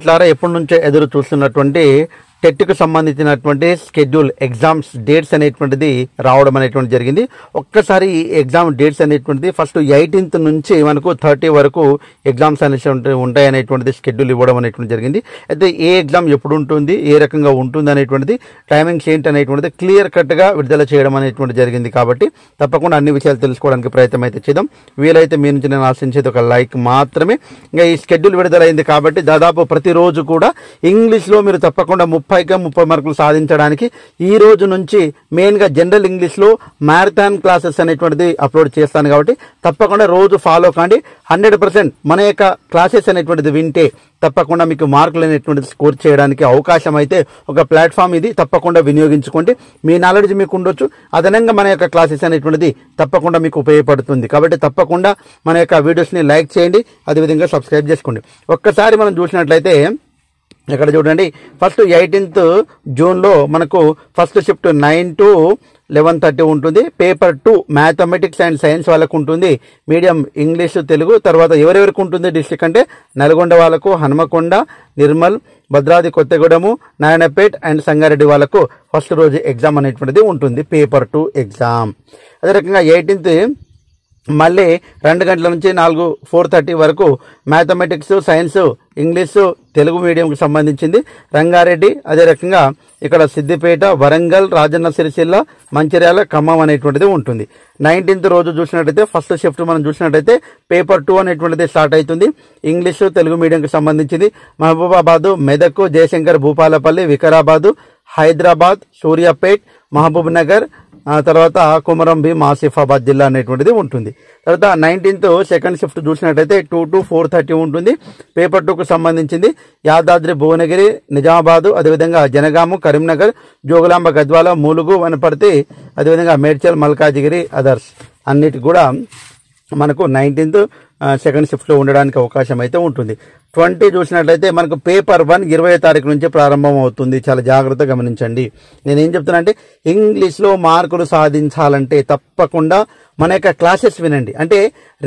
మిత్రులారా, ఎప్పటి నుంచో ఎదురు చూస్తున్నటువంటి టెట్కు సంబంధించినటువంటి షెడ్యూల్ ఎగ్జామ్స్ డేట్స్ అనేటువంటిది రావడం అనేటువంటి జరిగింది. ఒక్కసారి ఈ ఎగ్జామ్ డేట్స్ అనేటువంటిది ఫస్ట్ 18th నుంచి మనకు 30 వరకు ఎగ్జామ్స్ అనేటువంటి ఉంటాయి అనేటువంటిది షెడ్యూల్ ఇవ్వడం అనేటువంటి జరిగింది. అయితే ఏ ఎగ్జామ్ ఎప్పుడు ఉంటుంది, ఏ రకంగా ఉంటుంది అనేటువంటిది, టైమింగ్స్ ఏంటి అనేటువంటిది క్లియర్ కట్గా విడుదల చేయడం అనేటువంటి జరిగింది. కాబట్టి తప్పకుండా అన్ని విషయాలు తెలుసుకోవడానికి ప్రయత్నం అయితే చేద్దాం. వీలైతే మీ నుంచి నేను ఆశించేది ఒక లైక్ మాత్రమే. ఇంకా ఈ షెడ్యూల్ విడుదలైంది కాబట్టి దాదాపు ప్రతిరోజు కూడా ఇంగ్లీష్లో మీరు తప్పకుండా 30 మార్కులు సాధించడానికి ఈ రోజు నుంచి మెయిన్గా జనరల్ ఇంగ్లీష్లో మ్యారథాన్ క్లాసెస్ అనేటువంటిది అప్లోడ్ చేస్తాను. కాబట్టి తప్పకుండా రోజు ఫాలో కాండి. 100% మన యొక్క క్లాసెస్ అనేటువంటిది వింటే తప్పకుండా మీకు మార్కులు అనేటువంటిది స్కోర్ చేయడానికి అవకాశం అయితే ఒక ప్లాట్ఫామ్ ఇది. తప్పకుండా వినియోగించుకోండి. మీ నాలెడ్జ్ మీకు ఉండొచ్చు, అదనంగా మన యొక్క క్లాసెస్ అనేటువంటిది తప్పకుండా మీకు ఉపయోగపడుతుంది. కాబట్టి తప్పకుండా మన యొక్క వీడియోస్ని లైక్ చేయండి, అదేవిధంగా సబ్స్క్రైబ్ చేసుకోండి. ఒక్కసారి మనం చూసినట్లయితే ఇక్కడ చూడండి, ఫస్ట్ 18th జూన్లో మనకు ఫస్ట్ షిఫ్ట్ 9 to 11:30 ఉంటుంది. పేపర్ 2 మ్యాథమెటిక్స్ అండ్ సైన్స్ వాళ్ళకు ఉంటుంది. Medium English, Telugu. తర్వాత ఎవరెవరికి ఉంటుంది డిస్ట్రిక్ట్ అంటే నల్గొండ వాళ్ళకు, హనుమకొండ, నిర్మల్, భద్రాద్రి కొత్తగూడెము, నారాయణపేట్ అండ్ సంగారెడ్డి వాళ్ళకు ఫస్ట్ రోజు ఎగ్జామ్ అనేటువంటిది ఉంటుంది, పేపర్ 2 ఎగ్జామ్. అదే రకంగా 18th మళ్ళీ 2 గంటల నుంచి 4:30 వరకు మ్యాథమెటిక్స్, సైన్స్, ఇంగ్లీషు, తెలుగు మీడియంకి సంబంధించింది రంగారెడ్డి. అదే రకంగా ఇక్కడ సిద్దిపేట, వరంగల్, రాజన్న సిరిసిల్ల, మంచిర్యాల, ఖమ్మం అనేటువంటిది ఉంటుంది. 19th రోజు చూసినట్టయితే ఫస్ట్ షిఫ్ట్ మనం చూసినట్టయితే పేపర్ 2 అనేటువంటిది స్టార్ట్ అవుతుంది. ఇంగ్లీషు, తెలుగు మీడియంకి సంబంధించింది మహబూబాబాదు, మెదక్, జయశంకర్, భూపాలపల్లి, వికారాబాదు, హైదరాబాద్, సూర్యాపేట్, మహబూబ్ నగర్, తర్వాత కొమరం భీం, ఆసిఫాబాద్ జిల్లా అనేటువంటిది ఉంటుంది. తర్వాత 19th సెకండ్ షిఫ్ట్ చూసినట్టయితే 2 to 4:30 ఉంటుంది. పేపర్ 2కు సంబంధించింది యాదాద్రి, భువనగిరి, నిజామాబాదు, అదేవిధంగా జనగాము, కరీంనగర్, జోగులాంబ, గద్వాల, ములుగు, వనపర్తి, అదేవిధంగా మేడ్చల్, మల్కాజిగిరి, అదర్స్ అన్నిటి కూడా మనకు 19th సెకండ్ షిఫ్ట్లో ఉండడానికి అవకాశం అయితే ఉంటుంది. 20 చూసినట్లయితే మనకు పేపర్ 1 20వ తారీఖు నుంచి ప్రారంభం అవుతుంది. చాలా జాగ్రత్తగా గమనించండి. నేనేం చెప్తున్నా అంటే ఇంగ్లీష్లో మార్కులు సాధించాలంటే తప్పకుండా మన యొక్క క్లాసెస్ వినండి. అంటే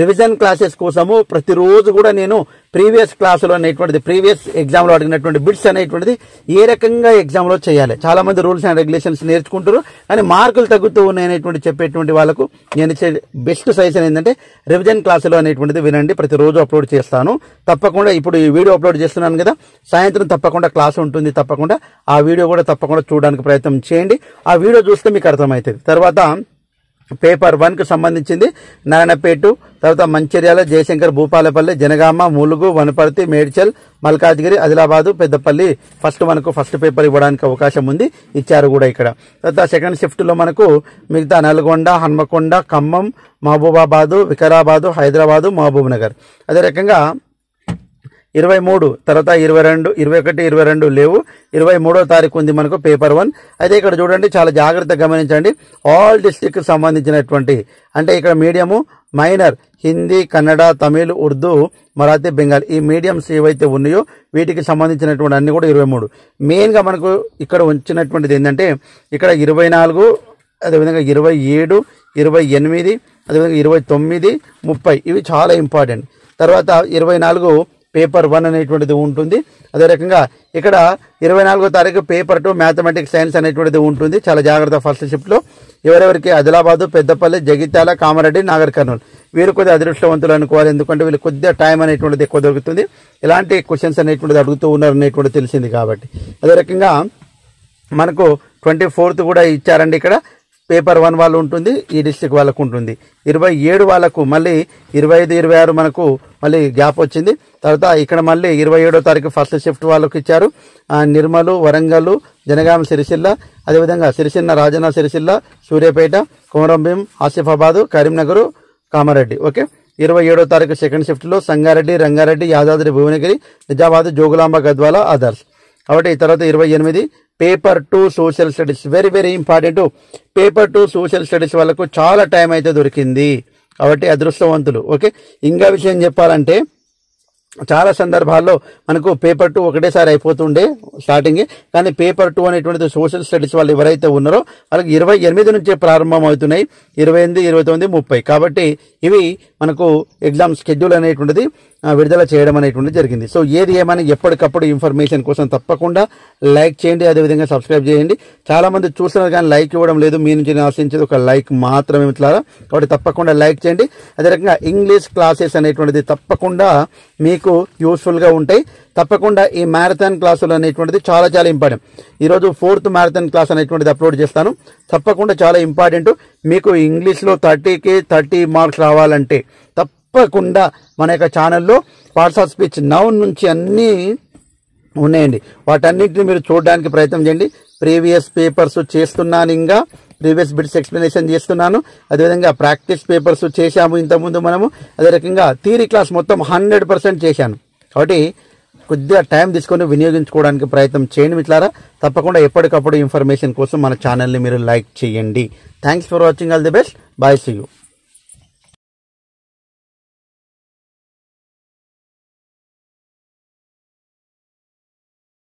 రివిజన్ క్లాసెస్ కోసము ప్రతిరోజు కూడా నేను ప్రీవియస్ క్లాసులో అనేటువంటిది, ప్రీవియస్ ఎగ్జామ్లో అడిగినటువంటి బిట్స్ అనేటువంటిది ఏ రకంగా ఎగ్జామ్లో చేయాలి. చాలా మంది రూల్స్ అండ్ రెగ్యులేషన్స్ నేర్చుకుంటారు, కానీ మార్కులు తగ్గుతూ ఉన్నాయనేటువంటి చెప్పేటువంటి వాళ్ళకు నేను ఇచ్చే బెస్ట్ సజెషన్ ఏంటంటే రివిజన్ క్లాసులో అనేటువంటిది వినండి. ప్రతిరోజు అప్లోడ్ చేస్తాను. తప్పకుండా ఇప్పుడు ఈ వీడియో అప్లోడ్ చేస్తున్నాను కదా, సాయంత్రం తప్పకుండా క్లాస్ ఉంటుంది. తప్పకుండా ఆ వీడియో కూడా తప్పకుండా చూడడానికి ప్రయత్నం చేయండి. ఆ వీడియో చూస్తే మీకు అర్థమవుతుంది. తర్వాత పేపర్ 1కు సంబంధించింది నారాయణపేట, తర్వాత మంచిర్యాల, జయశంకర్, భూపాలపల్లి, జనగామ, ములుగు, వనపర్తి, మేడ్చల్, మల్కాజ్గిరి, ఆదిలాబాదు, పెద్దపల్లి మనకు ఫస్ట్ పేపర్ ఇవ్వడానికి అవకాశం ఉంది, ఇచ్చారు కూడా ఇక్కడ. తర్వాత సెకండ్ షిఫ్ట్లో మనకు మిగతా నల్గొండ, హన్మకొండ, ఖమ్మం, మహబూబాబాదు, వికారాబాదు, హైదరాబాదు, మహబూబ్ నగర్. అదే రకంగా 23 తర్వాత 22, 21, 22 లేవు. 23వ తారీఖు ఉంది మనకు పేపర్ 1. అయితే ఇక్కడ చూడండి, చాలా జాగ్రత్తగా గమనించండి. ఆల్ డిస్ట్రిక్ట్ సంబంధించినటువంటి అంటే ఇక్కడ మీడియము మైనర్ హిందీ, కన్నడ, తమిళ్, ఉర్దూ, మరాఠీ, బెంగాల్ ఈ మీడియంస్ ఏవైతే ఉన్నాయో వీటికి సంబంధించినటువంటి అన్ని కూడా 23. మెయిన్గా మనకు ఇక్కడ వచ్చినటువంటిది ఏంటంటే ఇక్కడ 24, అదేవిధంగా 27, 28, అదేవిధంగా 29, 30 ఇవి చాలా ఇంపార్టెంట్. తర్వాత 24 పేపర్ 1 అనేటువంటిది ఉంటుంది. అదే రకంగా ఇక్కడ 24వ తారీఖు పేపర్ 2 మ్యాథమెటిక్స్, సైన్స్ అనేటువంటిది ఉంటుంది. చాలా జాగ్రత్త. ఫస్ట్ షిఫ్ట్లో ఎవరెవరికి ఆదిలాబాదు, పెద్దపల్లి, జగిత్యాల, కామారెడ్డి, నాగర్ కర్నూలు వీరు కొద్దిగా అదృష్టవంతులు అనుకోవాలి. ఎందుకంటే వీళ్ళు కొద్దిగా టైం అనేటువంటిది ఎక్కువ దొరుకుతుంది. ఇలాంటి క్వశ్చన్స్ అనేటువంటిది అడుగుతూ ఉన్నారు అనేటువంటిది తెలిసింది కాబట్టి. అదే రకంగా మనకు 24th కూడా ఇచ్చారండి. ఇక్కడ పేపర్ 1 వాళ్ళు ఉంటుంది, ఈ డిస్ట్రిక్ట్ వాళ్ళకు ఉంటుంది. 27 వాళ్ళకు మళ్ళీ 25, 26 మనకు మళ్ళీ గ్యాప్ వచ్చింది. తర్వాత ఇక్కడ మళ్ళీ 27వ తారీఖు ఫస్ట్ షిఫ్ట్ వాళ్ళకు ఇచ్చారు. నిర్మలు, వరంగల్, జనగామ, సిరిసిల్ల, అదేవిధంగా సిరిసిల్ల, రాజన్న సిరిసిల్ల, సూర్యాపేట, కొమరం భీం, ఆసిఫాబాదు, కరీంనగర్, కామారెడ్డి. ఓకే. 27వ తారీఖు సెకండ్ షిఫ్ట్లో సంగారెడ్డి, రంగారెడ్డి, యాదాద్రి, భువనగిరి, నిజామాబాద్, జోగులాంబ, గద్వాల, అదర్స్. కాబట్టి తర్వాత 28 paper 2 social studies very very important. Paper 2 social studies వాళ్ళకు చాలా టైం అయితే దొరికింది కాబట్టి అదృష్టవంతులు. ఓకే. ఇంకా విషయం చెప్పాలంటే చాలా సందర్భాల్లో మనకు పేపర్ 2 ఒకటేసారి అయిపోతుండే స్టార్టింగ్, కానీ పేపర్ 2 అనేటువంటిది సోషల్ స్టడీస్ వాళ్ళు ఎవరైతే ఉన్నారో వాళ్ళకి 28 నుంచే ప్రారంభం అవుతున్నాయి, 28, 29, 30. కాబట్టి ఇవి మనకు ఎగ్జామ్ షెడ్యూల్ అనేటువంటిది విడుదల చేయడం అనేటువంటిది జరిగింది. సో ఏది ఏమైనా ఎప్పటికప్పుడు ఇన్ఫర్మేషన్ కోసం తప్పకుండా లైక్ చేయండి, అదేవిధంగా సబ్స్క్రైబ్ చేయండి. చాలా మంది చూస్తున్నారు కానీ లైక్ ఇవ్వడం లేదు. మీ నుంచి నేను ఆశించేది ఒక లైక్ మాత్రమే మిత్రులారా. కాబట్టి తప్పకుండా లైక్ చేయండి. అదే రకంగా ఇంగ్లీష్ క్లాసెస్ అనేటువంటిది తప్పకుండా మీకు యూస్ఫుల్గా ఉంటాయి. తప్పకుండా ఈ మ్యారథాన్ క్లాసులు అనేటువంటిది చాలా చాలా ఇంపార్టెంట్. ఈరోజు 4th మ్యారథాన్ క్లాస్ అనేటువంటిది అప్లోడ్ చేస్తాను. తప్పకుండా చాలా ఇంపార్టెంట్. మీకు ఇంగ్లీష్లో 30కి 30 మార్క్స్ రావాలంటే తప్పకుండా మన యొక్క ఛానల్లో పార్ట్స్ ఆఫ్ స్పీచ్ నౌన్ నుంచి అన్నీ ఉన్నాయండి. వాటన్నిటిని మీరు చూడడానికి ప్రయత్నం చేయండి. ప్రీవియస్ పేపర్స్ చేస్తున్నాను, ఇంకా ప్రీవియస్ బిట్స్ ఎక్స్ప్లెనేషన్ చేస్తున్నాను. అదేవిధంగా ప్రాక్టీస్ పేపర్స్ చేశాము ఇంతకుముందు మనము. అదే రకంగా థియరీ క్లాస్ మొత్తం 100% చేశాను. కాబట్టి కొద్దిగా టైం తీసుకొని వినియోగించుకోవడానికి ప్రయత్నం చేయండి మిత్రులారా. తప్పకుండా ఎప్పటికప్పుడు ఇన్ఫర్మేషన్ కోసం మన ఛానల్ని మీరు లైక్ చేయండి. Thanks for watching. All the best. Bye. See you.